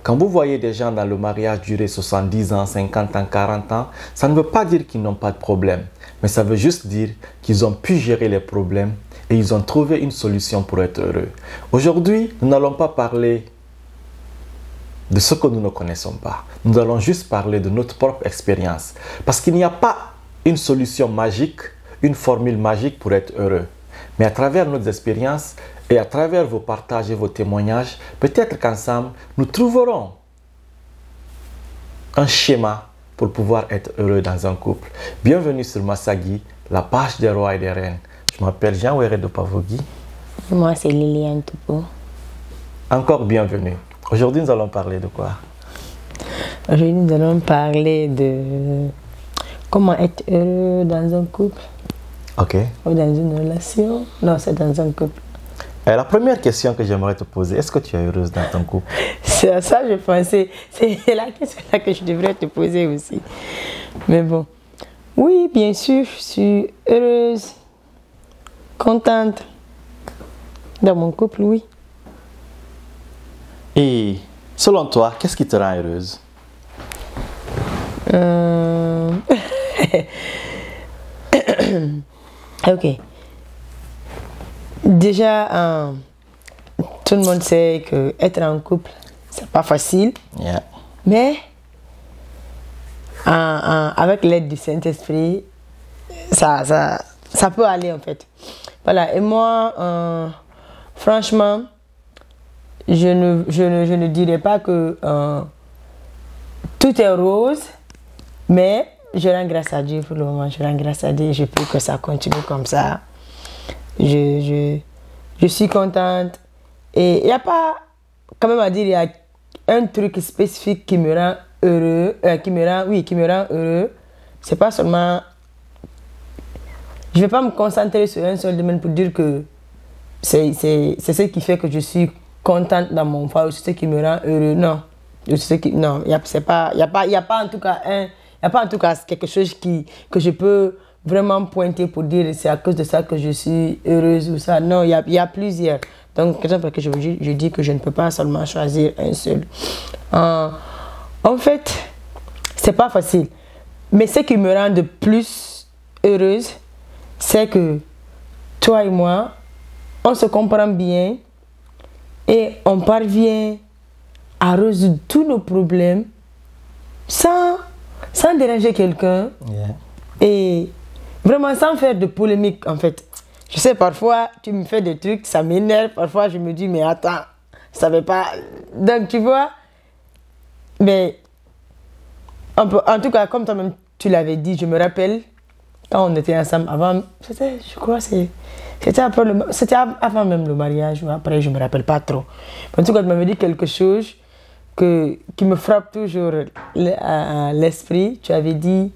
Quand vous voyez des gens dans le mariage durer 70 ans, 50 ans, 40 ans, ça ne veut pas dire qu'ils n'ont pas de problème, mais ça veut juste dire qu'ils ont pu gérer les problèmes et ils ont trouvé une solution pour être heureux. Aujourd'hui, nous n'allons pas parler de ce que nous ne connaissons pas. Nous allons juste parler de notre propre expérience. Parce qu'il n'y a pas une solution magique, une formule magique pour être heureux. Mais à travers nos expériences et à travers vos partages et vos témoignages, peut-être qu'ensemble, nous trouverons un schéma pour pouvoir être heureux dans un couple. Bienvenue sur Massagui, la page des rois et des reines. Je m'appelle Jean-Wéré de Pavogui. Moi, c'est Liliane Toupo. Encore bienvenue. Aujourd'hui, nous allons parler de quoi? Aujourd'hui, nous allons parler de comment être heureux dans un couple. Ok. Ou dans une relation. Non, c'est dans un couple. La première question que j'aimerais te poser, est-ce que tu es heureuse dans ton couple? C'est à ça que je pensais. C'est la question là que je devrais te poser aussi. Mais bon. Oui, bien sûr, je suis heureuse, contente dans mon couple, oui. Et selon toi, qu'est-ce qui te rend heureuse? Ok. Déjà, tout le monde sait que être en couple, c'est pas facile. Yeah. Mais avec l'aide du Saint-Esprit, ça peut aller en fait. Voilà. Et moi, franchement, je ne dirais pas que tout est rose, mais je rends grâce à Dieu pour le moment. Je rends grâce à Dieu. Je prie que ça continue comme ça. Je suis contente. Et il n'y a pas, quand même à dire, il y a un truc spécifique qui me rend heureux, qui me rend heureux. C'est pas seulement, je vais pas me concentrer sur un seul domaine pour dire que c'est ce qui fait que je suis contente dans mon foyer, c'est ce qui me rend heureux. Non, non, il y a pas en tout cas quelque chose que je peux vraiment pointer pour dire c'est à cause de ça que je suis heureuse ou ça. Non, il y a plusieurs. Donc, c'est pour ça que je dis que je ne peux pas seulement choisir un seul. En fait, c'est pas facile. Mais ce qui me rend de plus heureuse, c'est que toi et moi, on se comprend bien et on parvient à résoudre tous nos problèmes sans déranger quelqu'un. Yeah. Et vraiment sans faire de polémique en fait. Je sais, parfois tu me fais des trucs, ça m'énerve, parfois je me dis mais attends, je savais pas. Donc tu vois, mais en tout cas comme toi-même tu l'avais dit, je me rappelle quand on était ensemble avant, c'était avant même le mariage ou après, je me rappelle pas trop. En tout cas tu m'avais dit quelque chose qui me frappe toujours l'esprit. Tu avais dit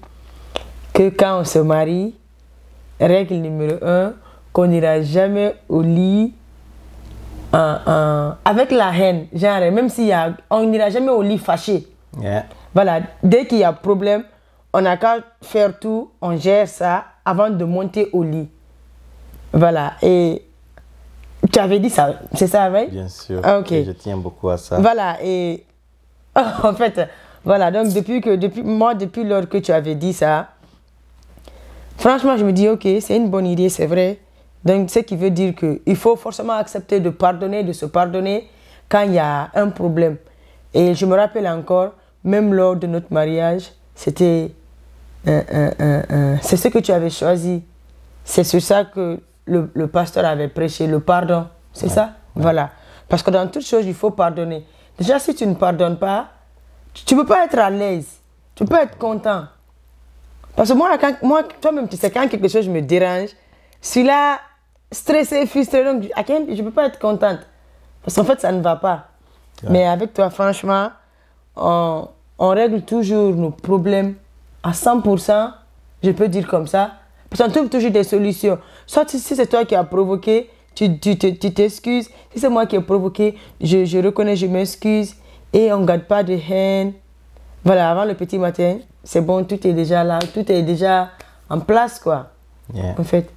que quand on se marie, règle numéro 1, qu'on n'ira jamais au lit avec la haine, genre même on n'ira jamais au lit fâché. Yeah. Voilà, dès qu'il y a problème, on n'a qu'à faire tout, on gère ça avant de monter au lit. Voilà, et tu avais dit ça, c'est ça, vrai? Bien sûr, ok. Je tiens beaucoup à ça. Voilà, et en fait, voilà, donc depuis lors que tu avais dit ça, franchement, je me dis, ok, c'est une bonne idée, c'est vrai. Donc, ce qui veut dire qu'il faut forcément accepter de pardonner, de se pardonner quand il y a un problème. Et je me rappelle encore, même lors de notre mariage, c'était c'est ce que tu avais choisi. C'est sur ça que le pasteur avait prêché, le pardon. C'est ça? Voilà. Parce que dans toute chose, il faut pardonner. Déjà, si tu ne pardonnes pas, tu ne peux pas être à l'aise. Tu peux être content. Parce que moi toi-même, tu sais, quand quelque chose me dérange, je suis là, stressée, frustrée, donc je ne peux pas être contente. Parce qu'en fait, ça ne va pas. Ouais. Mais avec toi, franchement, on règle toujours nos problèmes à 100%, je peux dire comme ça. Parce qu'on trouve toujours des solutions. Soit si c'est toi qui as provoqué, tu t'excuses. Si c'est moi qui ai provoqué, je reconnais, je m'excuse. Et on ne garde pas de haine. Voilà, avant le petit matin, c'est bon, tout est déjà là, tout est déjà en place, quoi. Yeah. En fait.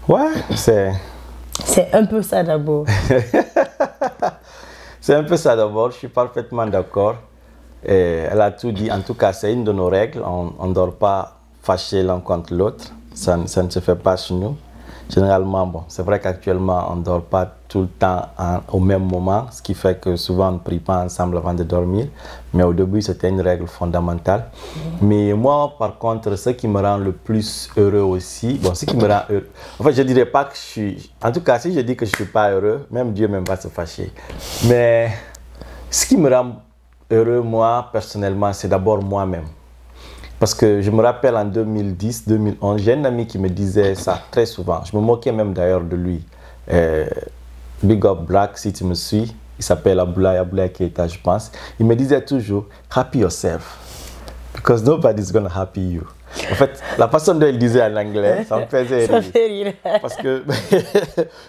Ouais, c'est un peu ça d'abord. C'est un peu ça d'abord, je suis parfaitement d'accord. Elle a tout dit. En tout cas, c'est une de nos règles. On ne dort pas fâché l'un contre l'autre. Ça ne se fait pas chez nous. Généralement, bon, c'est vrai qu'actuellement, on ne dort pas tout le temps au même moment, ce qui fait que souvent, on ne prie pas ensemble avant de dormir. Mais au début, c'était une règle fondamentale. Mais moi, par contre, ce qui me rend le plus heureux aussi, bon, ce qui me rend heureux, en fait, je ne dirais pas que je suis... En tout cas, si je dis que je ne suis pas heureux, même Dieu même va se fâcher. Mais ce qui me rend heureux, moi, personnellement, c'est d'abord moi-même. Parce que je me rappelle en 2010, 2011, j'ai un ami qui me disait ça très souvent. Je me moquais même d'ailleurs de lui. Big Up Black, si tu me suis, il s'appelle Aboulaye Keita, je pense. Il me disait toujours, happy yourself. Because nobody's gonna happy you. En fait, la façon dont il disait en anglais, ça me faisait rire. Ça fait rire. Parce que...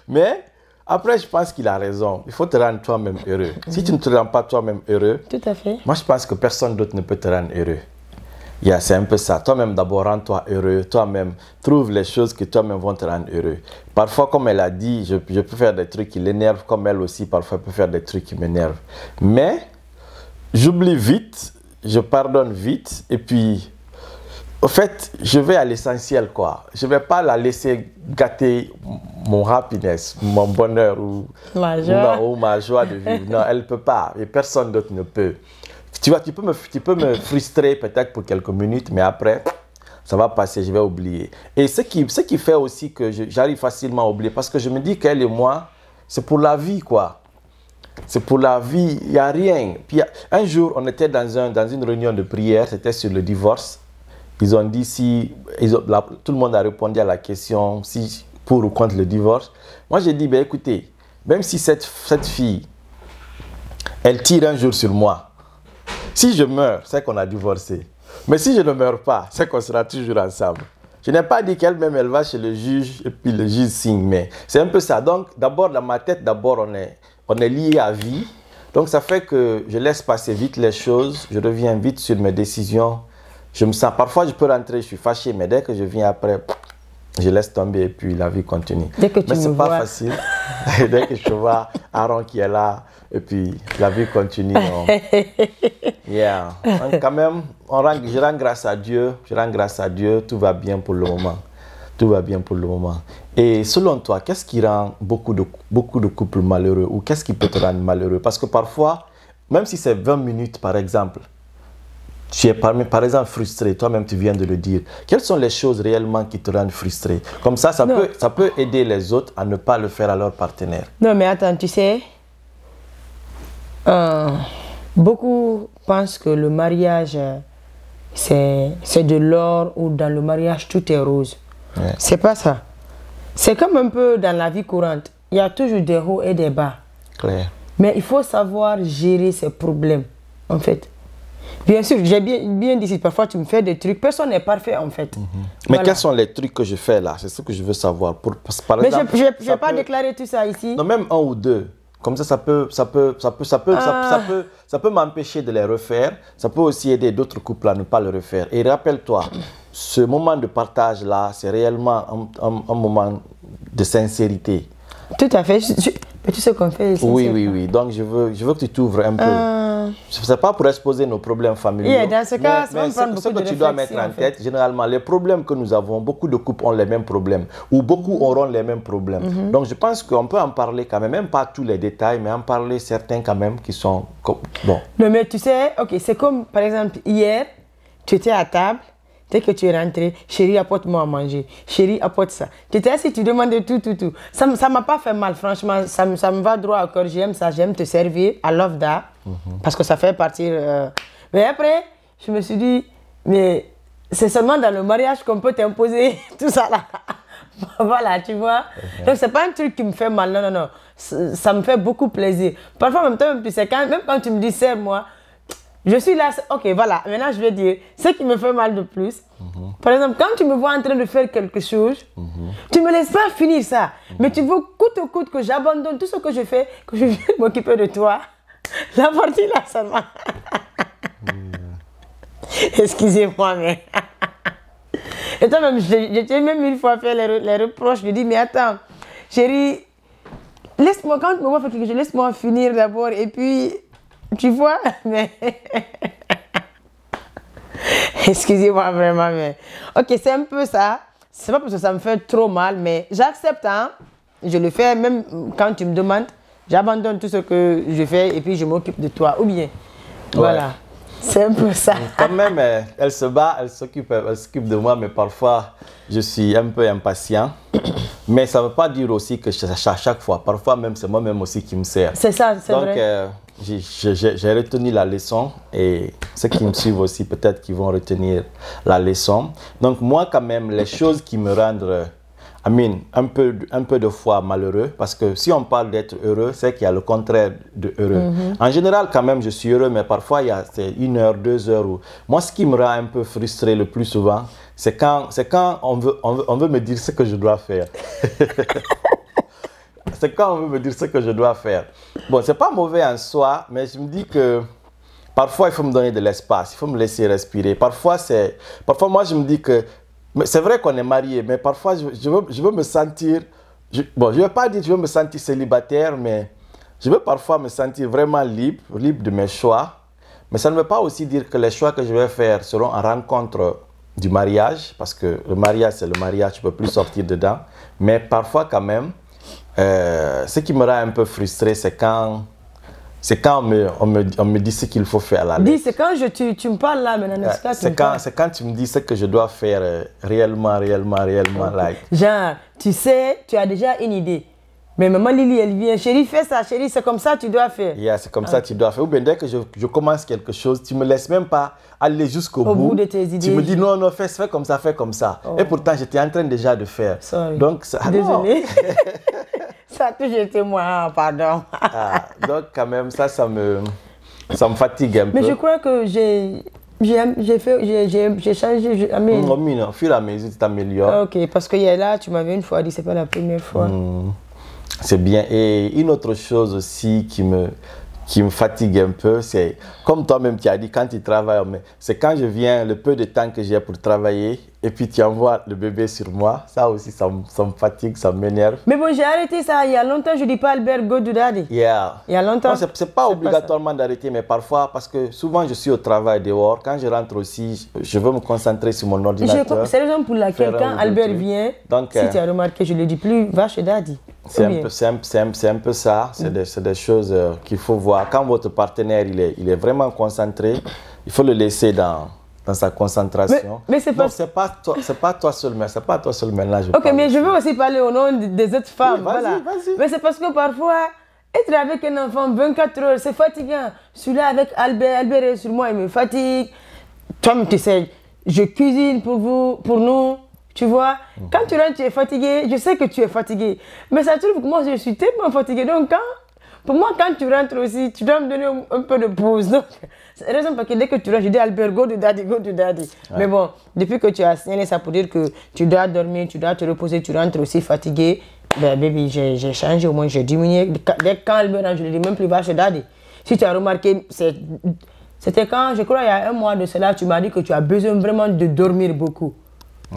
Mais... Après, je pense qu'il a raison. Il faut te rendre toi-même heureux. Si tu ne te rends pas toi-même heureux, tout à fait. Moi, je pense que personne d'autre ne peut te rendre heureux. C'est un peu ça. Toi-même, d'abord, rends-toi heureux. Toi-même, trouve les choses que toi-même vont te rendre heureux. Parfois, comme elle a dit, je peux faire des trucs qui l'énervent, comme elle aussi, parfois, peut faire des trucs qui m'énervent. Mais, j'oublie vite, je pardonne vite, et puis... Au fait, je vais à l'essentiel, quoi. Je ne vais pas la laisser gâter mon happiness, mon bonheur ou ma joie de vivre. Non, elle ne peut pas. Et personne d'autre ne peut. Tu vois, tu peux me frustrer peut-être pour quelques minutes, mais après, ça va passer, je vais oublier. Et ce qui fait aussi que j'arrive facilement à oublier, parce que je me dis qu'elle et moi, c'est pour la vie, quoi. C'est pour la vie, il n'y a rien. Puis, un jour, on était dans une réunion de prière, c'était sur le divorce. Ils ont dit tout le monde a répondu à la question si pour ou contre le divorce. Moi, j'ai dit, ben écoutez, même si cette fille, elle tire un jour sur moi, si je meurs, c'est qu'on a divorcé. Mais si je ne meurs pas, c'est qu'on sera toujours ensemble. Je n'ai pas dit qu'elle-même, elle va chez le juge et puis le juge signe, mais c'est un peu ça. Donc, d'abord, dans ma tête, on est lié à vie. Donc, ça fait que je laisse passer vite les choses, je reviens vite sur mes décisions. Je me sens, parfois je peux rentrer, je suis fâché, mais dès que je viens après, je laisse tomber et puis la vie continue. Dès que tu mais me c'est vois. pas facile. Dès que je vois Aaron qui est là et puis la vie continue. Donc, Donc, quand même, je rends grâce à Dieu, tout va bien pour le moment. Tout va bien pour le moment. Et selon toi, qu'est-ce qui rend beaucoup de couples malheureux ou qu'est-ce qui peut te rendre malheureux? Parce que parfois, même si c'est 20 minutes par exemple, tu es par exemple frustré, toi-même tu viens de le dire. Quelles sont les choses réellement qui te rendent frustré? Comme ça peut aider les autres à ne pas le faire à leur partenaire. Non mais attends, tu sais, beaucoup pensent que le mariage, c'est de l'or ou dans le mariage tout est rose. Ouais. C'est pas ça. C'est comme un peu dans la vie courante. Il y a toujours des hauts et des bas. Claire. Mais il faut savoir gérer ces problèmes, en fait. Bien sûr, j'ai bien dit, parfois tu me fais des trucs, personne n'est parfait en fait. Mais quels sont les trucs que je fais là? C'est ce que je veux savoir. Par mais exemple, je ne vais pas déclarer tout ça ici. Non, même un ou deux. Comme ça peut m'empêcher de les refaire. Ça peut aussi aider d'autres couples à ne pas le refaire. Et rappelle-toi, ce moment de partage là, c'est réellement un moment de sincérité. Tout à fait. Mais tu sais qu'on fait ici. Oui. Donc je veux que tu t'ouvres un peu. Ce n'est pas pour exposer nos problèmes familiaux. Dans ce cas, mais ce que tu dois mettre en tête, généralement, les problèmes que nous avons, beaucoup de couples ont les mêmes problèmes. Ou beaucoup auront les mêmes problèmes. Donc je pense qu'on peut en parler quand même pas tous les détails, mais en parler certains quand même qui sont... Bon. Non, mais tu sais, ok, c'est comme par exemple hier, tu étais à table. Dès que tu es rentré, chérie, apporte-moi à manger. Chérie, apporte ça. Tu étais assis, tu demandais tout. Ça ne m'a pas fait mal, franchement. Ça me va droit au cœur. J'aime ça, j'aime te servir. I love that. Parce que ça fait partie... Mais après, je me suis dit, mais c'est seulement dans le mariage qu'on peut t'imposer tout ça là. Voilà, tu vois. Donc, c'est pas un truc qui me fait mal. Non. Ça me fait beaucoup plaisir. Parfois, en même temps, même quand tu me dis, serre-moi, je suis là, ok, voilà, maintenant je vais dire ce qui me fait mal de plus. Par exemple, quand tu me vois en train de faire quelque chose, tu ne me laisses pas finir ça. Mais tu veux coûte que coûte que j'abandonne tout ce que je fais, que je vienne m'occuper de toi. La partie là seulement. Excusez-moi, mais... Et toi-même, je t'ai même une fois fait les reproches. Je dis, mais attends, chérie, laisse-moi, quand tu me vois faire quelque chose, laisse-moi finir d'abord et puis, tu vois, mais... Excusez-moi vraiment, mais... Ok, c'est un peu ça. C'est pas parce que ça me fait trop mal, mais j'accepte, hein. Je le fais, même quand tu me demandes, j'abandonne tout ce que je fais et puis je m'occupe de toi. Ou bien, voilà. C'est un peu ça. Quand même, elle se bat, elle s'occupe de moi, mais parfois, je suis un peu impatient. Mais ça ne veut pas dire aussi que à chaque fois. Parfois même, c'est moi-même aussi qui me sers. C'est ça, c'est vrai. Donc, j'ai retenu la leçon et ceux qui me suivent aussi, peut-être qu'ils vont retenir la leçon. Donc, moi, quand même, les choses qui me rendent... un peu de fois malheureux, parce que si on parle d'être heureux, c'est qu'il y a le contraire de heureux. En général, quand même, je suis heureux, mais parfois, c'est 1 heure, 2 heures. Moi, ce qui me rend un peu frustré le plus souvent, c'est quand on veut me dire ce que je dois faire. C'est quand on veut me dire ce que je dois faire. Bon, c'est pas mauvais en soi, mais je me dis que parfois, il faut me donner de l'espace, il faut me laisser respirer. Parfois, moi, je me dis que c'est vrai qu'on est mariés, mais parfois, je veux me sentir... je ne vais pas dire que je veux me sentir célibataire, mais je veux parfois me sentir vraiment libre de mes choix. Mais ça ne veut pas aussi dire que les choix que je vais faire seront en rencontre du mariage, parce que le mariage, c'est le mariage, tu ne peux plus sortir dedans. Mais parfois, quand même, ce qui me rend un peu frustré, c'est quand on me dit ce qu'il faut faire là. Dis, c'est quand tu me parles là maintenant, n'est-ce pas? C'est quand tu me dis ce que je dois faire réellement. Like. Genre, tu sais, tu as déjà une idée. Mais maman Lily, elle vient, chérie, fais ça, chérie, c'est comme ça tu dois faire. Yeah, c'est comme ça tu dois faire. Ou bien dès que je commence quelque chose, tu ne me laisses même pas aller jusqu'au bout. De tes idées. Tu me dis non, fais comme ça, fais comme ça. Oh. Et pourtant, j'étais en train déjà de faire. Sorry. Donc, désolée. Ça a toujours été moi, pardon. Donc, quand même, ça me fatigue un peu. Mais je crois que j'ai changé. Au fur et à mesure, tu t'améliores. Ok, parce que là, tu m'avais une fois dit, c'est pas la première fois. C'est bien. Et une autre chose aussi qui me fatigue un peu, c'est comme toi-même tu as dit, quand tu travailles, c'est quand je viens, le peu de temps que j'ai pour travailler, et puis tu envoies le bébé sur moi, ça aussi, ça me fatigue, ça m'énerve. Mais bon, j'ai arrêté ça il y a longtemps, je ne dis pas Albert, go to daddy. Yeah. Il y a longtemps. C'est pas obligatoirement d'arrêter, mais parfois, parce que souvent je suis au travail dehors, quand je rentre aussi, je veux me concentrer sur mon ordinateur. C'est la raison pour laquelle quand Albert vient, donc, si tu as remarqué, je ne le dis plus, va chez daddy. C'est un peu ça, c'est des choses qu'il faut voir. Quand votre partenaire il est vraiment concentré, il faut le laisser dans sa concentration. Mais c'est pas toi seul, mais c'est pas toi seul maintenant. Ok, mais je veux aussi parler au nom des autres femmes. Oui, vas-y. Mais c'est parce que parfois, être avec un enfant 24 heures, c'est fatigant. Celui-là avec Albert est sur moi, il me fatigue. Toi, tu sais, je cuisine pour nous. Tu vois, quand tu rentres, tu es fatigué. Je sais que tu es fatigué. Mais ça trouve que moi, je suis tellement fatigué. Donc, pour moi, quand tu rentres aussi, tu dois me donner un peu de pause. Donc, c'est la raison parce que dès que tu rentres, je dis Albert, go to daddy. Ouais. Mais bon, depuis que tu as signalé ça pour dire que tu dois dormir, tu dois te reposer, tu rentres aussi fatigué, ben baby, j'ai changé, au moins j'ai diminué. Dès quand Albert rentre, je ne dis même plus va chez daddy. Si tu as remarqué, c'était quand, je crois, il y a 1 mois de cela, tu m'as dit que tu as besoin vraiment de dormir beaucoup.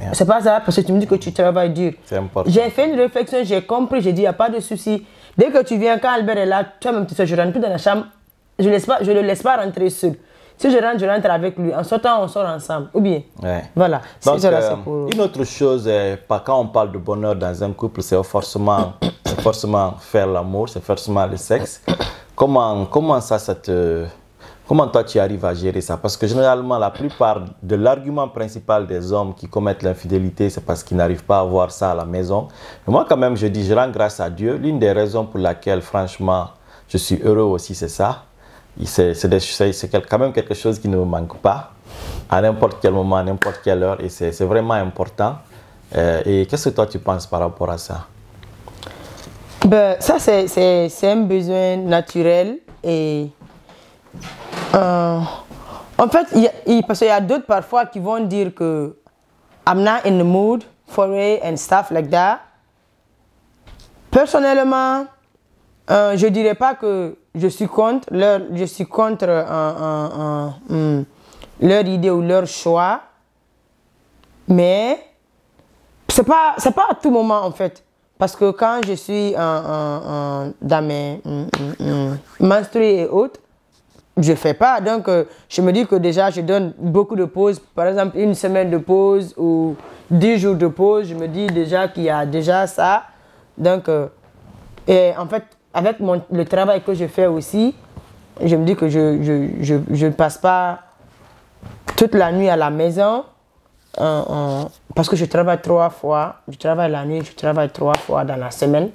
Yeah. C'est pas ça, parce que tu me dis que tu travailles dur. C'est important. J'ai fait une réflexion, j'ai compris, j'ai dit, il n'y a pas de souci. Dès que tu viens, quand Albert est là, toi-même, tu sais, je rentre plus dans la chambre, je ne le laisse pas rentrer seul. Si je rentre avec lui. En sortant, on sort ensemble. Ou bien. Ouais. Voilà. Donc, une autre chose, quand on parle de bonheur dans un couple, c'est forcément faire l'amour, c'est forcément le sexe. Comment toi tu arrives à gérer ça? Parce que généralement, la plupart de l'argument principal des hommes qui commettent l'infidélité, c'est parce qu'ils n'arrivent pas à avoir ça à la maison. Et moi, quand même, je dis, je rends grâce à Dieu. L'une des raisons pour laquelle, franchement, je suis heureux aussi, c'est ça. C'est quand même quelque chose qui ne me manque pas à n'importe quel moment, à n'importe quelle heure. Et c'est vraiment important. Et qu'est-ce que toi, tu penses par rapport à ça? Ça, c'est un besoin naturel et... en fait, parce qu'il y a d'autres parfois qui vont dire que I'm not in the mood for it and stuff like that. Personnellement, je ne dirais pas que je suis contre leur idée ou leur choix, mais c'est pas à tout moment en fait. parce que quand je suis dans mes menstrues et autres, je ne fais pas. Donc, je me dis que déjà, je donne beaucoup de pauses. Par exemple, une semaine de pause ou 10 jours de pause. Je me dis déjà qu'il y a déjà ça. Donc, et en fait, avec le travail que je fais aussi, je me dis que je ne passe pas toute la nuit à la maison. Parce que je travaille 3 fois. Je travaille la nuit, je travaille 3 fois dans la semaine.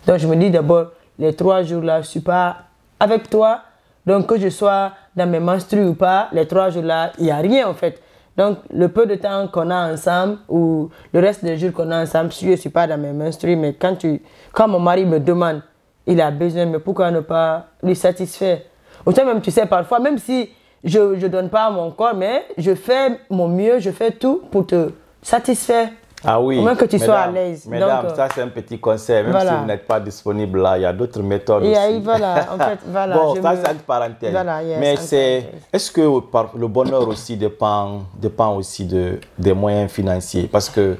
Donc, je me dis d'abord, les 3 jours-là, je ne suis pas avec toi. Donc, que je sois dans mes menstrues ou pas, les 3 jours-là, il n'y a rien en fait. Donc, le peu de temps qu'on a ensemble ou le reste des jours qu'on a ensemble, si je ne suis pas dans mes menstrues, mais quand mon mari me demande, il a besoin, mais pourquoi ne pas lui satisfaire? Autant même, tu sais, parfois, même si je ne donne pas mon corps, mais je fais mon mieux, je fais tout pour te satisfaire. Ah oui, au moins que tu sois à l'aise. Mesdames, ça c'est un petit conseil. Même si vous n'êtes pas disponible là, il y a d'autres méthodes aussi. Voilà, en fait, voilà. Bon, ça c'est une parenthèse. Voilà, mais est-ce que le bonheur aussi dépend aussi des moyens financiers? Parce que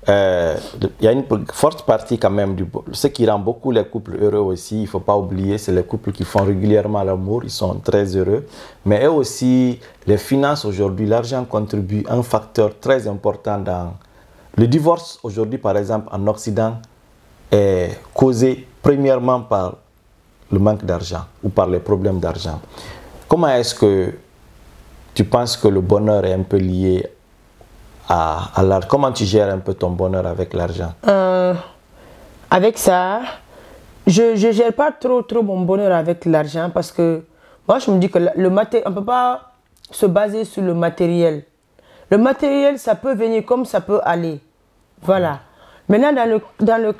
il y a une forte partie quand même ce qui rend beaucoup les couples heureux aussi, il ne faut pas oublier, c'est les couples qui font régulièrement l'amour, ils sont très heureux. Mais eux aussi, les finances aujourd'hui, l'argent contribue un facteur très important dans... Le divorce aujourd'hui, par exemple, en Occident, est causé premièrement par le manque d'argent ou par les problèmes d'argent. Comment est-ce que tu penses que le bonheur est un peu lié à l'argent? Comment tu gères un peu ton bonheur avec l'argent? Avec ça, je ne gère pas trop mon bonheur avec l'argent parce que moi, je me dis que on ne peut pas se baser sur le matériel. Le matériel, ça peut venir comme ça peut aller. Voilà. Maintenant, dans le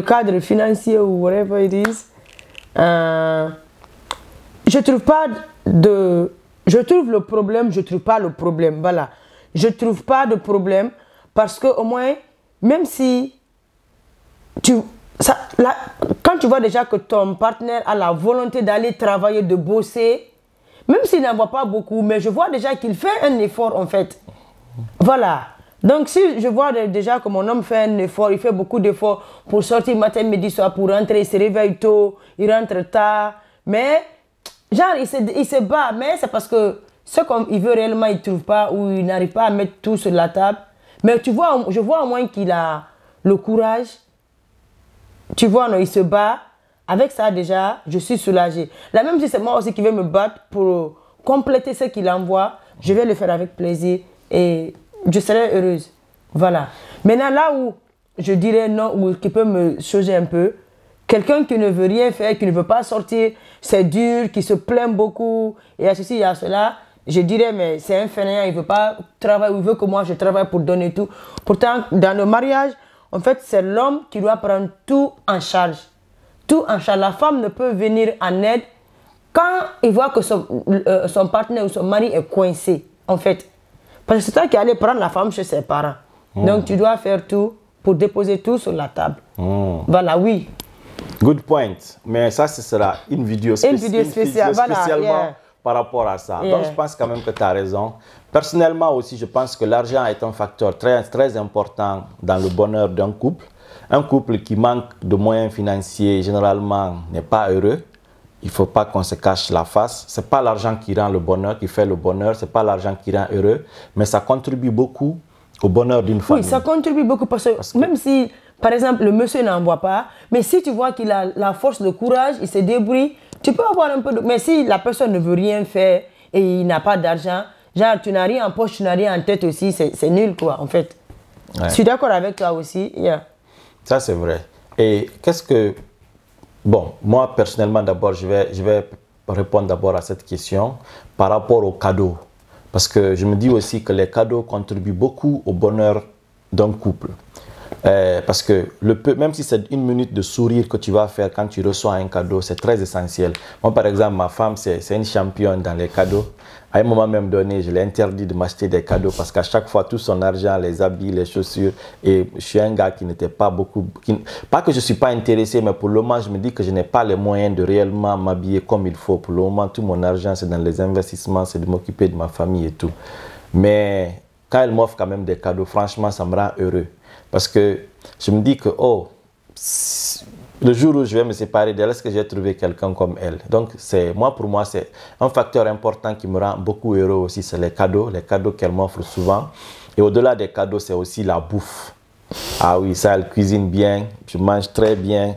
cadre financier ou whatever it is, je trouve le problème, je trouve pas le problème. Voilà. Je trouve pas de problème parce que au moins, même si quand tu vois déjà que ton partenaire a la volonté d'aller travailler, de bosser, même s'il n'en voit pas beaucoup, mais je vois déjà qu'il fait un effort en fait. Voilà. Donc si je vois déjà que mon homme fait un effort, il fait beaucoup d'efforts pour sortir matin, midi, soir, pour rentrer, il se réveille tôt, il rentre tard, mais genre il se bat, mais c'est parce que ce qu'il veut réellement, il ne trouve pas ou il n'arrive pas à mettre tout sur la table. Mais tu vois, je vois au moins qu'il a le courage. Tu vois, non, il se bat. Avec ça, déjà, je suis soulagée. Là, même si c'est moi aussi qui vais me battre pour compléter ce qu'il envoie, je vais le faire avec plaisir et je serai heureuse. Voilà. Maintenant, là où je dirais non, ou qui peut me changer un peu, quelqu'un qui ne veut rien faire, qui ne veut pas sortir, c'est dur, qui se plaint beaucoup, et à ceci, et à cela, je dirais, mais c'est un fainéant, il ne veut pas travailler, il veut que moi je travaille pour donner tout. Pourtant, dans le mariage, en fait, c'est l'homme qui doit prendre tout en charge. Tout en charge. La femme ne peut venir en aide quand il voit que son partenaire ou son mari est coincé, en fait. Parce que c'est toi qui allais prendre la femme chez ses parents. Donc, tu dois faire tout pour déposer tout sur la table. Voilà, oui. Good point. Mais ça, ce sera une vidéo spéciale voilà, spécialement par rapport à ça. Donc, je pense quand même que tu as raison. Personnellement aussi, je pense que l'argent est un facteur très, très important dans le bonheur d'un couple. Un couple qui manque de moyens financiers, généralement, n'est pas heureux. Il ne faut pas qu'on se cache la face. Ce n'est pas l'argent qui rend le bonheur, qui fait le bonheur. Ce n'est pas l'argent qui rend heureux. Mais ça contribue beaucoup au bonheur d'une famille. Oui, ça contribue beaucoup parce que même si, par exemple, le monsieur n'en voit pas, mais si tu vois qu'il a la force, le courage, il se débrouille, tu peux avoir un peu de... Mais si la personne ne veut rien faire et il n'a pas d'argent, genre tu n'as rien en poche, tu n'as rien en tête aussi, c'est nul quoi, en fait. Ouais. Je suis d'accord avec toi aussi. Yeah. Ça, c'est vrai. Et qu'est-ce que... Bon, moi, personnellement, d'abord, je vais répondre d'abord à cette question par rapport aux cadeaux. Parce que je me dis aussi que les cadeaux contribuent beaucoup au bonheur d'un couple. Parce que même si c'est une minute de sourire que tu vas faire quand tu reçois un cadeau, c'est très essentiel. Moi, par exemple, ma femme, c'est une championne dans les cadeaux. À un moment même donné, je l'ai interdit de m'acheter des cadeaux parce qu'à chaque fois, tout son argent, les habits, les chaussures, et je suis un gars qui n'était pas beaucoup... pas que je ne suis pas intéressé, mais pour le moment, je me dis que je n'ai pas les moyens de réellement m'habiller comme il faut. Pour le moment, tout mon argent, c'est dans les investissements, c'est de m'occuper de ma famille et tout. Mais quand elle m'offre quand même des cadeaux, franchement, ça me rend heureux. Parce que je me dis que, oh, le jour où je vais me séparer d'elle, est-ce que j'ai trouvé quelqu'un comme elle? Donc, pour moi, c'est un facteur important qui me rend beaucoup heureux aussi, c'est les cadeaux qu'elle m'offre souvent. Et au-delà des cadeaux, c'est aussi la bouffe. Ah oui, ça, elle cuisine bien, je mange très bien.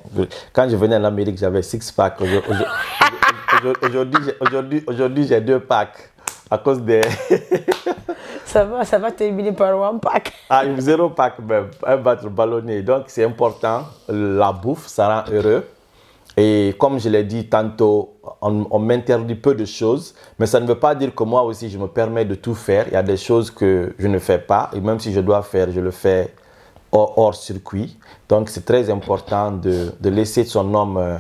Quand je venais en Amérique, j'avais 6 packs. Aujourd'hui, j'ai 2 packs à cause des... Ça va terminer par 1 pack. Ah, 0 pack même, un battre ballonné. Donc, c'est important. La bouffe, ça rend heureux. Et comme je l'ai dit tantôt, on m'interdit peu de choses, mais ça ne veut pas dire que moi aussi, je me permets de tout faire. Il y a des choses que je ne fais pas, et même si je dois faire, je le fais hors circuit. Donc, c'est très important de laisser son homme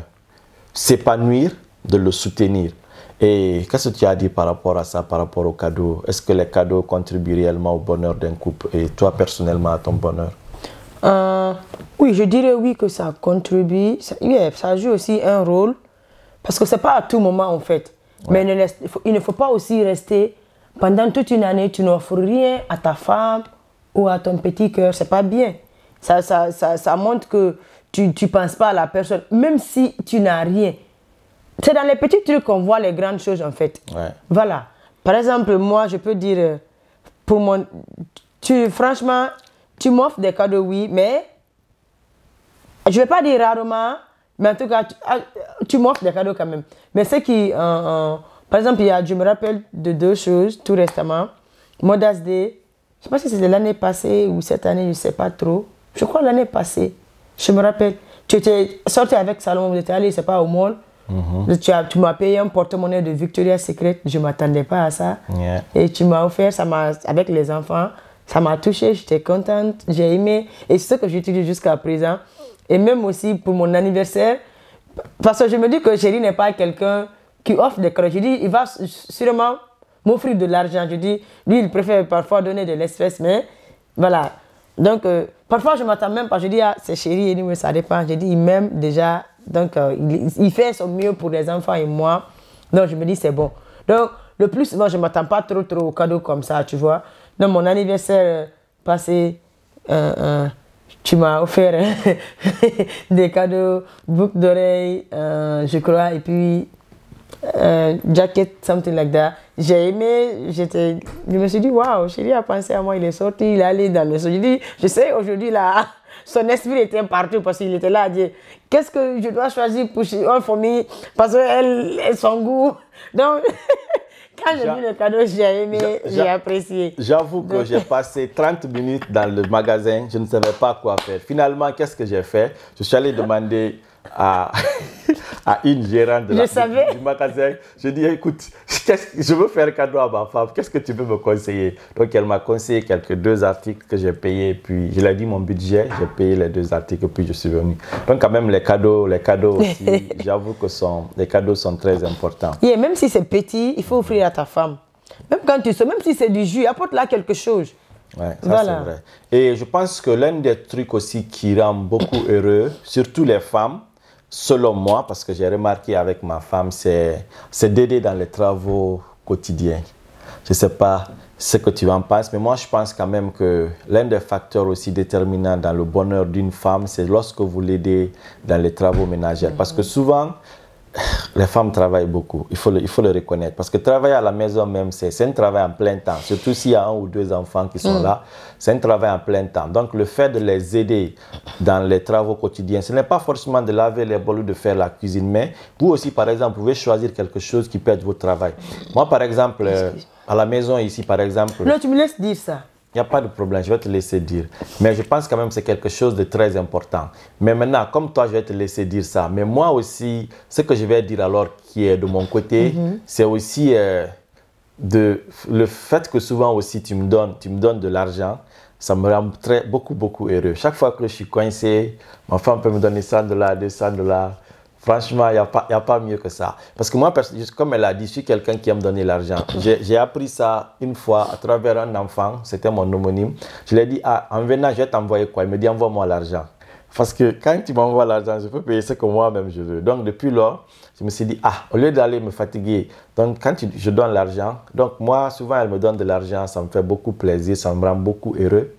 s'épanouir, de le soutenir. Et qu'est-ce que tu as dit par rapport à ça, par rapport aux cadeaux? Est-ce que les cadeaux contribuent réellement au bonheur d'un couple et toi, personnellement, à ton bonheur? Oui, je dirais oui que ça contribue. Ça joue aussi un rôle. Parce que ce n'est pas à tout moment, en fait. Ouais. Mais il ne faut pas aussi rester pendant toute une année, tu n'offres rien à ta femme ou à ton petit cœur. Ce n'est pas bien. Ça montre que tu ne penses pas à la personne, même si tu n'as rien. C'est dans les petits trucs qu'on voit les grandes choses, en fait. Ouais. Voilà. Par exemple, moi, je peux dire, franchement, tu m'offres des cadeaux, oui, mais je ne vais pas dire rarement, mais en tout cas, tu m'offres des cadeaux quand même. Mais c'est qui, par exemple, je me rappelle de 2 choses tout récemment. Mother's Day, je ne sais pas si c'était l'année passée ou cette année, je ne sais pas trop. Je crois l'année passée, je me rappelle. Tu étais sorti avec Salomon, vous étiez allé, je ne sais pas, au mall. Tu m'as payé un porte-monnaie de Victoria's Secret, je ne m'attendais pas à ça. Yeah. Et tu m'as offert, avec les enfants, ça m'a touchée, j'étais contente, j'ai aimé. Et c'est ce que j'utilise jusqu'à présent. Et même aussi pour mon anniversaire, parce que je me dis que chéri n'est pas quelqu'un qui offre des cadeaux. Je dis, il va sûrement m'offrir de l'argent. Je dis, lui, il préfère parfois donner de l'espèce, mais voilà. Donc, parfois, je m'attends même pas. Je dis, ah, c'est chéri, et ça dépend. Je dis, il m'aime déjà. Donc, il fait son mieux pour les enfants et moi. Donc, je me dis, c'est bon. Donc, le plus souvent, je ne m'attends pas trop aux cadeaux comme ça, tu vois. Donc, mon anniversaire passé, tu m'as offert des cadeaux, boucle d'oreilles, je crois, et puis jacket, something like that. J'ai aimé, je me suis dit, waouh, chéri a pensé à moi, il est sorti, il est allé dans le sol. Je sais, aujourd'hui, là, son esprit était partout parce qu'il était là à dire, qu'est-ce que je dois choisir pour une famille parce qu'elle son goût. Donc, quand j'ai vu le cadeau, j'ai aimé, j'ai apprécié. J'avoue que j'ai passé 30 minutes dans le magasin, je ne savais pas quoi faire. Finalement, qu'est-ce que j'ai fait? Je suis allé demander à une gérante du magasin. Je dis, écoute, je veux faire un cadeau à ma femme, qu'est-ce que tu veux me conseiller? Donc, elle m'a conseillé 2 articles que j'ai payés, puis je lui ai dit mon budget, j'ai payé les 2 articles, puis je suis venu. Donc, quand même, les cadeaux aussi, j'avoue que les cadeaux sont très importants. Yeah, même si c'est petit, il faut offrir à ta femme. Même quand tu sais, même si c'est du jus, apporte-la quelque chose. Ouais, ça voilà. C'est vrai. Et je pense que l'un des trucs aussi qui rend beaucoup heureux, surtout les femmes, selon moi, parce que j'ai remarqué avec ma femme, c'est d'aider dans les travaux quotidiens. Je ne sais pas ce que tu en penses, mais moi je pense quand même que l'un des facteurs aussi déterminants dans le bonheur d'une femme, c'est lorsque vous l'aidez dans les travaux ménagers. Parce que souvent, les femmes travaillent beaucoup, il faut le reconnaître. Parce que travailler à la maison même, c'est un travail en plein temps. Surtout s'il y a 1 ou 2 enfants qui sont là, c'est un travail en plein temps. Donc le fait de les aider dans les travaux quotidiens, ce n'est pas forcément de laver les bols ou de faire la cuisine, mais vous aussi, par exemple, vous pouvez choisir quelque chose qui peut être votre travail. Moi, par exemple, à la maison ici, par exemple... Non, tu me laisses dire ça. Il n'y a pas de problème, je vais te laisser dire. Mais je pense quand même que c'est quelque chose de très important. Mais maintenant, comme toi, je vais te laisser dire ça. Mais moi aussi, ce que je vais dire alors qui est de mon côté, c'est aussi le fait que souvent aussi tu me donnes de l'argent. Ça me rend beaucoup heureux. Chaque fois que je suis coincé, ma femme peut me donner $100, $200. Franchement, il n'y a pas mieux que ça. Parce que moi, comme elle a dit, je suis quelqu'un qui aime donner l'argent. J'ai appris ça une fois à travers un enfant, c'était mon homonyme. Je lui ai dit, en venant, je vais t'envoyer quoi? Il me dit, envoie-moi l'argent. Parce que quand tu m'envoies l'argent, je peux payer ce que moi-même je veux. Donc, depuis lors, je me suis dit, au lieu d'aller me fatiguer, donc quand je donne l'argent, donc moi, souvent, elle me donne de l'argent, ça me fait beaucoup plaisir, ça me rend beaucoup heureux.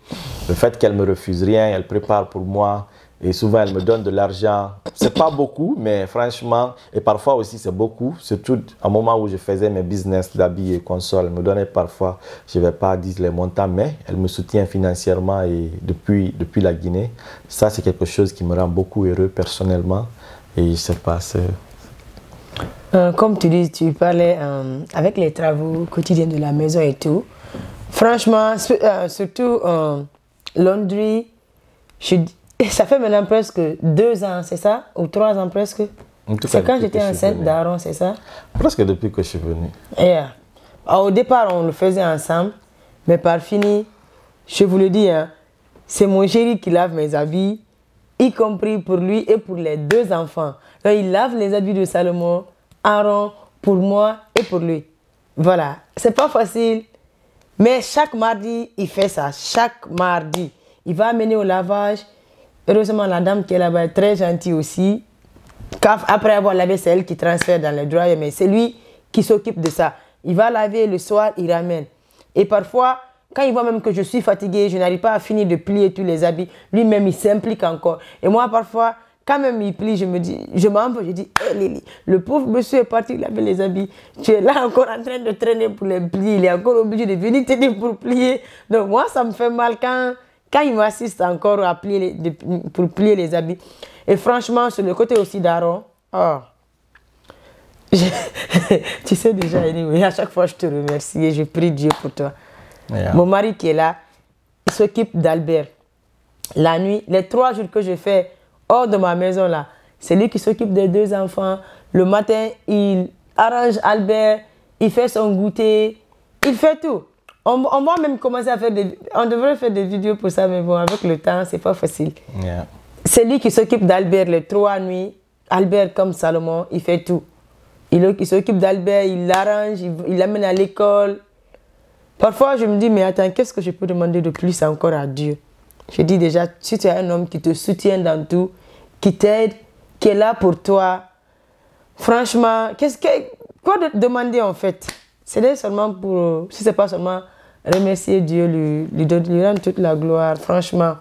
Le fait qu'elle me refuse rien, elle prépare pour moi. Et souvent, elle me donne de l'argent. C'est pas beaucoup, mais franchement, et parfois aussi, c'est beaucoup. Surtout au moment où je faisais mes business d'habits et consoles. Elle me donnait parfois, je ne vais pas dire les montants, mais elle me soutient financièrement et depuis la Guinée. Ça, c'est quelque chose qui me rend beaucoup heureux personnellement. Et je ne sais pas, comme tu dis, tu parlais avec les travaux quotidiens de la maison et tout. Franchement, surtout laundry, ça fait maintenant presque 2 ans, c'est ça? Ou 3 ans presque? C'est quand j'étais enceinte d'Aaron, c'est ça? Presque depuis que je suis venu. Yeah. Au départ, on le faisait ensemble, mais par fini, je vous le dis, hein, c'est mon chéri qui lave mes habits, y compris pour lui et pour les 2 enfants. Donc, il lave les habits de Salomon, Aaron, pour moi et pour lui. Voilà, c'est pas facile, mais chaque mardi, il fait ça. Chaque mardi, il va amener au lavage. Heureusement, la dame qui est là-bas est très gentille aussi. Après avoir lavé, c'est elle qui transfère dans le dryer, mais c'est lui qui s'occupe de ça. Il va laver le soir, il ramène. Et parfois, quand il voit même que je suis fatiguée, je n'arrive pas à finir de plier tous les habits, lui-même, il s'implique encore. Et moi, parfois, quand même il plie, je me dis, je m'en vais, je dis, hey Lily, le pauvre monsieur est parti laver les habits. Tu es là encore en train de traîner pour les plier. Il est encore obligé de venir t'aider pour plier. Donc moi, ça me fait mal quand il m'assiste encore à pour plier les habits. Et franchement, sur le côté aussi d'Aaron, tu sais déjà, anyway, à chaque fois je te remercie et je prie Dieu pour toi. Yeah. Mon mari qui est là, il s'occupe d'Albert. La nuit, les 3 jours que je fais hors de ma maison là, c'est lui qui s'occupe des 2 enfants. Le matin, il arrange Albert, il fait son goûter, il fait tout. On va même commencer à faire on devrait faire des vidéos pour ça, mais bon, avec le temps, c'est pas facile. Yeah. C'est lui qui s'occupe d'Albert les 3 nuits. Albert, comme Salomon, il fait tout. Il s'occupe d'Albert, il l'arrange, il l'amène à l'école. Parfois, je me dis, mais attends, qu'est-ce que je peux demander de plus encore à Dieu? Je dis déjà, si tu as un homme qui te soutient dans tout, qui t'aide, qui est là pour toi, franchement, quoi de demander en fait? C'est seulement pour, si c'est pas seulement remercier Dieu, lui rendre toute la gloire, franchement.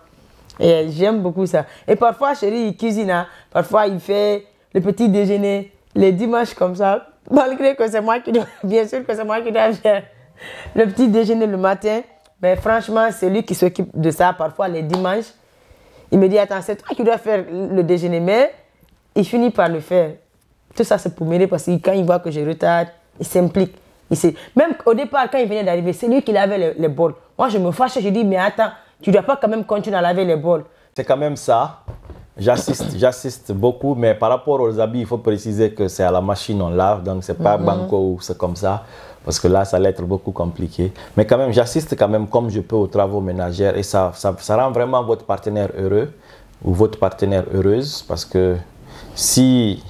Et j'aime beaucoup ça. Et parfois, chérie, il cuisine, hein. Parfois, il fait le petit déjeuner, les dimanches comme ça, malgré que c'est moi qui dois, bien sûr que c'est moi qui dois faire le petit déjeuner le matin. Mais franchement, c'est lui qui s'occupe de ça. Parfois, les dimanches, il me dit, attends, c'est toi qui dois faire le déjeuner. Mais il finit par le faire. Tout ça, c'est pour m'aider parce que quand il voit que je retarde, il s'implique. Même au départ, quand il venait d'arriver, c'est lui qui lavait les bols. Moi, je me fâche, je dis, mais attends, tu ne dois pas quand même continuer à laver les bols. C'est quand même ça. J'assiste beaucoup, mais par rapport aux habits, il faut préciser que c'est à la machine on lave, donc c'est pas banco ou c'est comme ça, parce que là, ça allait être beaucoup compliqué. Mais quand même, j'assiste quand même comme je peux aux travaux ménagères et ça rend vraiment votre partenaire heureux ou votre partenaire heureuse, parce que si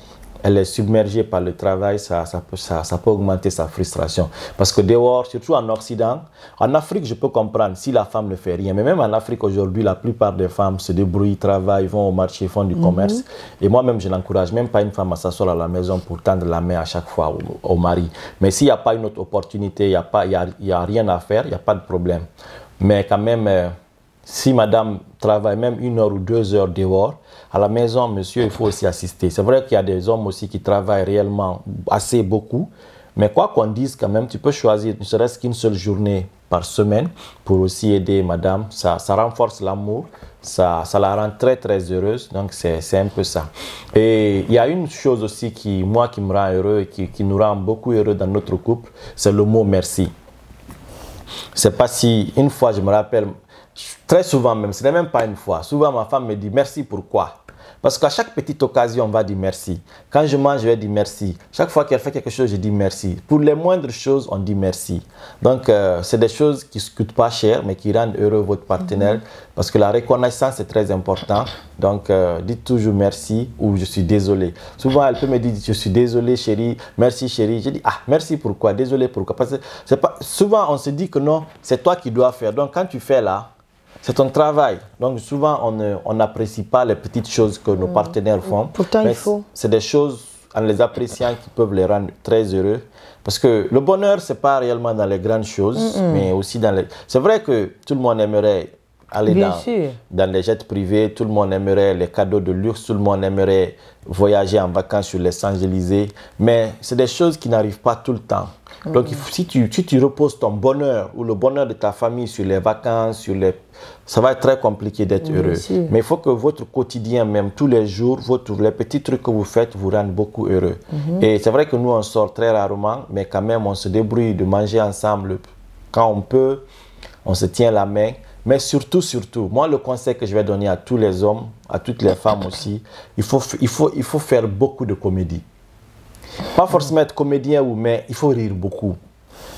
elle est submergée par le travail, ça peut augmenter sa frustration. Parce que dehors, surtout en Occident, en Afrique, je peux comprendre si la femme ne fait rien. Mais même en Afrique aujourd'hui, la plupart des femmes se débrouillent, travaillent, vont au marché, font du commerce. Et moi-même, je n'encourage même pas une femme à s'asseoir à la maison pour tendre la main à chaque fois au mari. Mais s'il n'y a pas une autre opportunité, il n'y a rien à faire, il n'y a pas de problème. Mais quand même, si madame travaille même 1 heure ou 2 heures dehors, à la maison, monsieur, il faut aussi assister. C'est vrai qu'il y a des hommes aussi qui travaillent réellement assez beaucoup. Mais quoi qu'on dise quand même, tu peux choisir ne serait-ce qu'une seule journée par semaine pour aussi aider madame. Ça renforce l'amour, ça la rend très très heureuse. Donc c'est un peu ça. Et il y a une chose aussi qui me rend heureux et qui nous rend beaucoup heureux dans notre couple, c'est le mot merci. C'est pas si, une fois je me rappelle, très souvent même, ce n'est même pas une fois, souvent ma femme me dit merci pourquoi? Parce qu'à chaque petite occasion, on va dire merci. Quand je mange, je vais dire merci. Chaque fois qu'elle fait quelque chose, je dis merci. Pour les moindres choses, on dit merci. Donc, c'est des choses qui ne coûtent pas cher, mais qui rendent heureux votre partenaire. Parce que la reconnaissance, c'est très important. Donc, dites toujours merci ou je suis désolé. Souvent, elle peut me dire, je suis désolé chérie, merci chérie. Je dis, merci pourquoi, désolé pourquoi. Parce que souvent, on se dit que non, c'est toi qui dois faire. Donc, quand tu fais là, c'est ton travail. Donc souvent, on n'apprécie pas les petites choses que nos partenaires font. Pourtant, il faut. C'est des choses, en les appréciant, qui peuvent les rendre très heureux. Parce que le bonheur, ce n'est pas réellement dans les grandes choses, mais aussi dans les... C'est vrai que tout le monde aimerait aller dans les jets privés, tout le monde aimerait les cadeaux de luxe, tout le monde aimerait voyager en vacances sur les Champs-Élysées, mais c'est des choses qui n'arrivent pas tout le temps. Donc si tu reposes ton bonheur ou le bonheur de ta famille sur les vacances, ça va être très compliqué d'être heureux. Mais il faut que votre quotidien, même tous les jours, les petits trucs que vous faites vous rendent beaucoup heureux. Et c'est vrai que nous, on sort très rarement, mais quand même, on se débrouille de manger ensemble quand on peut, on se tient la main. Mais surtout, moi, le conseil que je vais donner à tous les hommes, à toutes les femmes aussi, il faut faire beaucoup de comédie. Pas forcément être comédien, mais il faut rire beaucoup.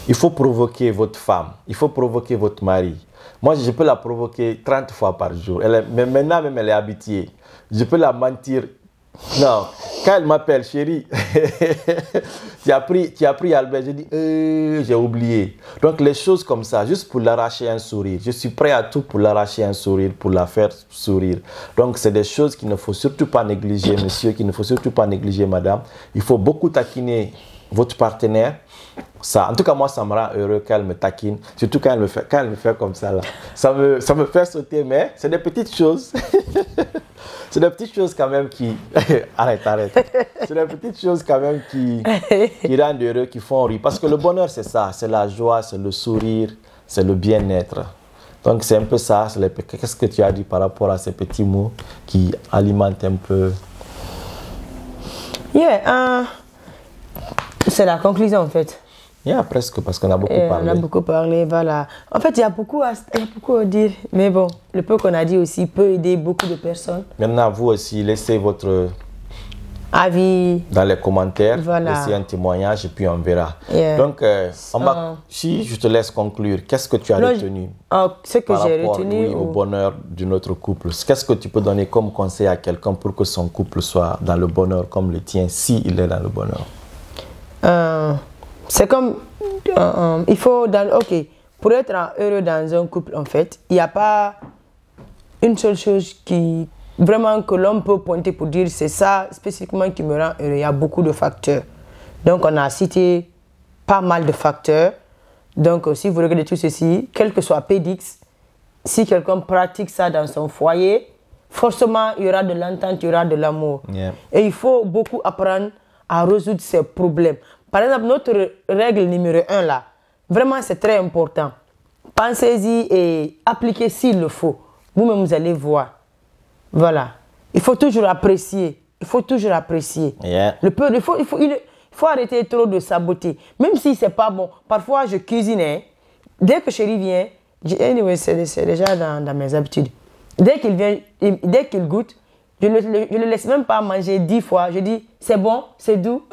Il faut provoquer votre femme, il faut provoquer votre mari. Moi, je peux la provoquer 30 fois par jour. Mais maintenant, même, elle est habituée. Je peux la mentir. Non, quand elle m'appelle, chérie, tu as pris Albert, je dis, j'ai oublié. Donc, les choses comme ça, juste pour l'arracher un sourire. Je suis prêt à tout pour l'arracher un sourire, pour la faire sourire. Donc, c'est des choses qu'il ne faut surtout pas négliger, monsieur, qu'il ne faut surtout pas négliger, madame. Il faut beaucoup taquiner votre partenaire. Ça, en tout cas, moi, ça me rend heureux quand elle me taquine, surtout quand elle me fait comme ça, là. Ça me fait sauter, mais c'est des petites choses. C'est des petites choses quand même qui... arrête. C'est des petites choses quand même qui rendent heureux, qui font rire. Parce que le bonheur, c'est ça. C'est la joie, c'est le sourire, c'est le bien-être. Donc, c'est un peu ça. Qu'est-ce que tu as dit par rapport à ces petits mots qui alimentent un peu... C'est la conclusion, en fait. Presque, parce qu'on a beaucoup parlé. On a beaucoup parlé, voilà. En fait, il y a beaucoup à dire. Mais bon, le peu qu'on a dit aussi peut aider beaucoup de personnes. Maintenant, vous aussi, laissez votre avis dans les commentaires. Voilà. Laissez un témoignage et puis on verra. Donc, si je te laisse conclure, qu'est-ce que tu as retenu ce que j'ai retenu au bonheur de notre couple? Qu'est-ce que tu peux donner comme conseil à quelqu'un pour que son couple soit dans le bonheur comme le tien, s'il est dans le bonheur? C'est comme, il faut, pour être heureux dans un couple, en fait, il n'y a pas une seule chose vraiment que l'homme peut pointer pour dire c'est ça spécifiquement qui me rend heureux. Il y a beaucoup de facteurs. Donc, on a cité pas mal de facteurs. Donc, si vous regardez tout ceci, quel que soit PDX, si quelqu'un pratique ça dans son foyer, forcément, il y aura de l'entente, il y aura de l'amour. Et il faut beaucoup apprendre à résoudre ces problèmes. Par exemple, notre règle numéro 1 là, vraiment c'est très important. Pensez-y et appliquez s'il le faut. Vous-même, vous allez voir. Voilà. Il faut toujours apprécier. Il faut toujours apprécier. Il faut arrêter trop de saboter. Même si c'est pas bon. Parfois, je cuisine. Dès que chérie vient, c'est déjà dans mes habitudes. Dès qu'il vient, dès qu'il goûte, je ne le laisse même pas manger 10 fois. Je dis, c'est bon, c'est doux.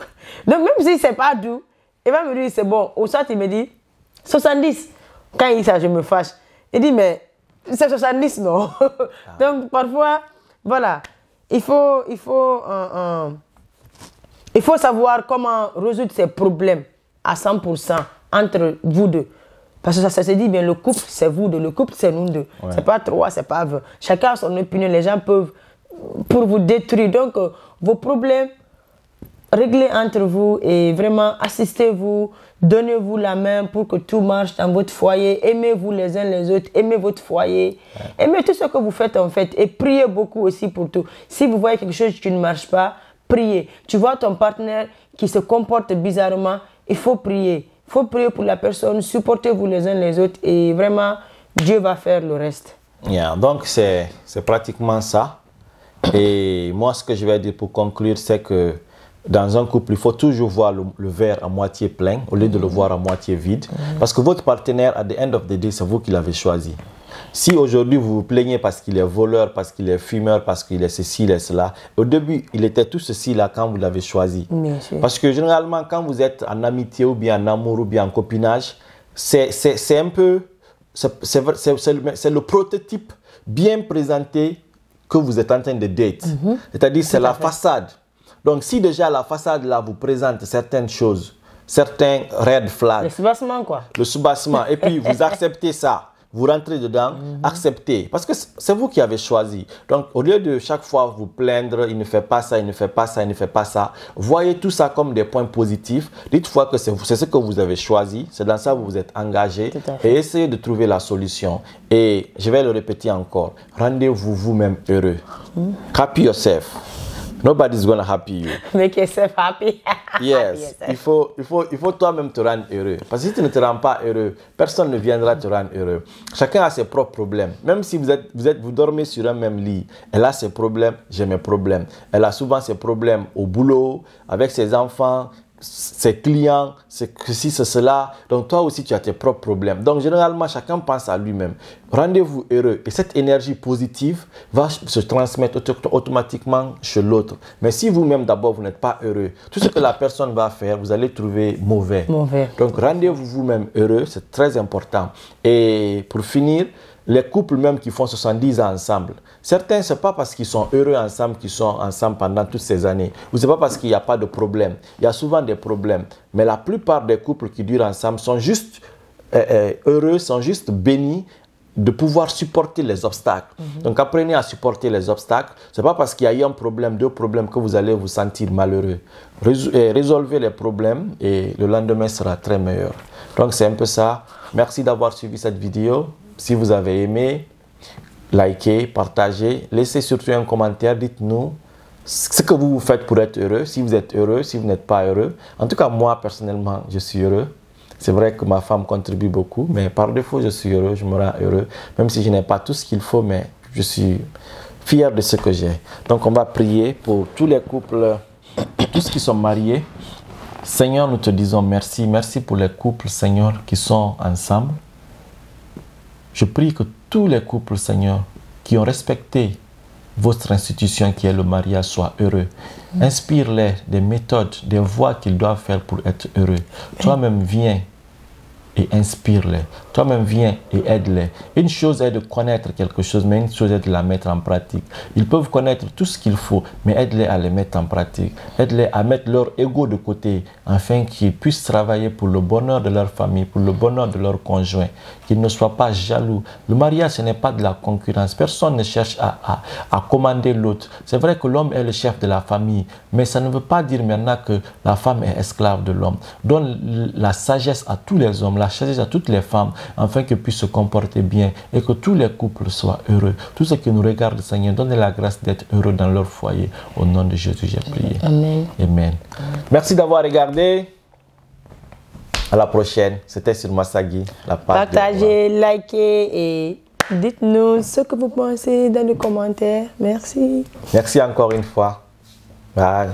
Donc, même si c'est pas doux, il va me dire, c'est bon. Au soit, il me dit, 70. Quand il dit ça, je me fâche. Il dit, mais c'est 70, non? Donc, parfois, voilà. Il faut savoir comment résoudre ces problèmes à 100% entre vous deux. Parce que ça se dit bien, le couple, c'est vous deux. Le couple, c'est nous deux. C'est pas trois, c'est pas 20. Chacun a son opinion. Les gens peuvent pour vous détruire. Donc, vos problèmes, réglez entre vous et vraiment assistez-vous, donnez-vous la main pour que tout marche dans votre foyer. Aimez-vous les uns les autres, aimez votre foyer, aimez tout ce que vous faites en fait et priez beaucoup aussi pour tout. Si vous voyez quelque chose qui ne marche pas, priez. Tu vois ton partenaire qui se comporte bizarrement, il faut prier. Il faut prier pour la personne, supportez-vous les uns les autres et vraiment, Dieu va faire le reste. Donc, c'est pratiquement ça. Et moi, ce que je vais dire pour conclure, c'est que dans un couple, il faut toujours voir le verre à moitié plein au lieu de le voir à moitié vide. Parce que votre partenaire, at the end of the day, c'est vous qui l'avez choisi. Si aujourd'hui vous vous plaignez parce qu'il est voleur, parce qu'il est fumeur, parce qu'il est ceci, il est cela, au début, il était tout ceci là quand vous l'avez choisi. Parce que généralement, quand vous êtes en amitié ou bien en amour ou bien en copinage, c'est un peu, c'est le prototype bien présenté que vous êtes en train de date. C'est-à-dire c'est la façade. Donc si déjà la façade là vous présente certaines choses, certains red flags. Le soubassement quoi. Le soubassement. Et puis vous acceptez ça. vous rentrez dedans, acceptez. Parce que c'est vous qui avez choisi. Donc, au lieu de chaque fois vous plaindre, il ne fait pas ça, il ne fait pas ça, il ne fait pas ça, voyez tout ça comme des points positifs. Dites-vous que c'est ce que vous avez choisi, c'est dans ça que vous vous êtes engagé et essayez de trouver la solution. Et je vais le répéter encore, rendez-vous vous-même heureux. Happy yourself. Nobody's gonna happy you. Make yourself happy. Yes. Il faut toi-même te rendre heureux. Parce que si tu ne te rends pas heureux, personne ne viendra te rendre heureux. Chacun a ses propres problèmes. Même si vous dormez sur un même lit, elle a ses problèmes, j'ai mes problèmes. Elle a souvent ses problèmes au boulot, avec ses enfants, ses clients, ceci, c'est cela. Donc toi aussi, tu as tes propres problèmes. Donc généralement, chacun pense à lui-même. Rendez-vous heureux. Et cette énergie positive va se transmettre automatiquement chez l'autre. Mais si vous-même, d'abord, vous n'êtes pas heureux, tout ce que la personne va faire, vous allez trouver mauvais. Donc rendez-vous vous-même heureux, c'est très important. Et pour finir, les couples même qui font 70 ans ensemble, certains, ce n'est pas parce qu'ils sont heureux ensemble qu'ils sont ensemble pendant toutes ces années. Ou ce n'est pas parce qu'il n'y a pas de problème. Il y a souvent des problèmes. Mais la plupart des couples qui durent ensemble sont juste heureux, sont juste bénis de pouvoir supporter les obstacles. Donc apprenez à supporter les obstacles. Ce n'est pas parce qu'il y a eu un problème, deux problèmes que vous allez vous sentir malheureux. Résolvez les problèmes et le lendemain sera très meilleur. Donc c'est un peu ça. Merci d'avoir suivi cette vidéo. Si vous avez aimé, likez, partagez, laissez surtout un commentaire, dites-nous ce que vous faites pour être heureux, si vous êtes heureux, si vous n'êtes pas heureux. En tout cas, moi, personnellement, je suis heureux. C'est vrai que ma femme contribue beaucoup, mais par défaut, je suis heureux, je me rends heureux. Même si je n'ai pas tout ce qu'il faut, mais je suis fier de ce que j'ai. Donc, on va prier pour tous les couples, tous ceux qui sont mariés. Seigneur, nous te disons merci. Merci pour les couples, Seigneur, qui sont ensemble. Je prie que tous les couples, Seigneur, qui ont respecté votre institution qui est le mariage soient heureux. Inspire-les des méthodes, des voies qu'ils doivent faire pour être heureux. Toi-même, viens et inspire-les. Toi-même, viens et aide-les. Une chose est de connaître quelque chose, mais une chose est de la mettre en pratique. Ils peuvent connaître tout ce qu'il faut, mais aide-les à les mettre en pratique. Aide-les à mettre leur ego de côté, afin qu'ils puissent travailler pour le bonheur de leur famille, pour le bonheur de leur conjoint. Qu'ils ne soient pas jaloux. Le mariage, ce n'est pas de la concurrence. Personne ne cherche à commander l'autre. C'est vrai que l'homme est le chef de la famille, mais ça ne veut pas dire maintenant que la femme est esclave de l'homme. Donne la sagesse à tous les hommes, la sagesse à toutes les femmes, afin qu'ils puissent se comporter bien et que tous les couples soient heureux. Tous ceux qui nous regardent, Seigneur, donne la grâce d'être heureux dans leur foyer. Au nom de Jésus, j'ai prié. Amen. Amen. Merci d'avoir regardé. À la prochaine. C'était sur Massagui. Partagez, likez et dites-nous ce que vous pensez dans les commentaires. Merci. Merci encore une fois. Bye.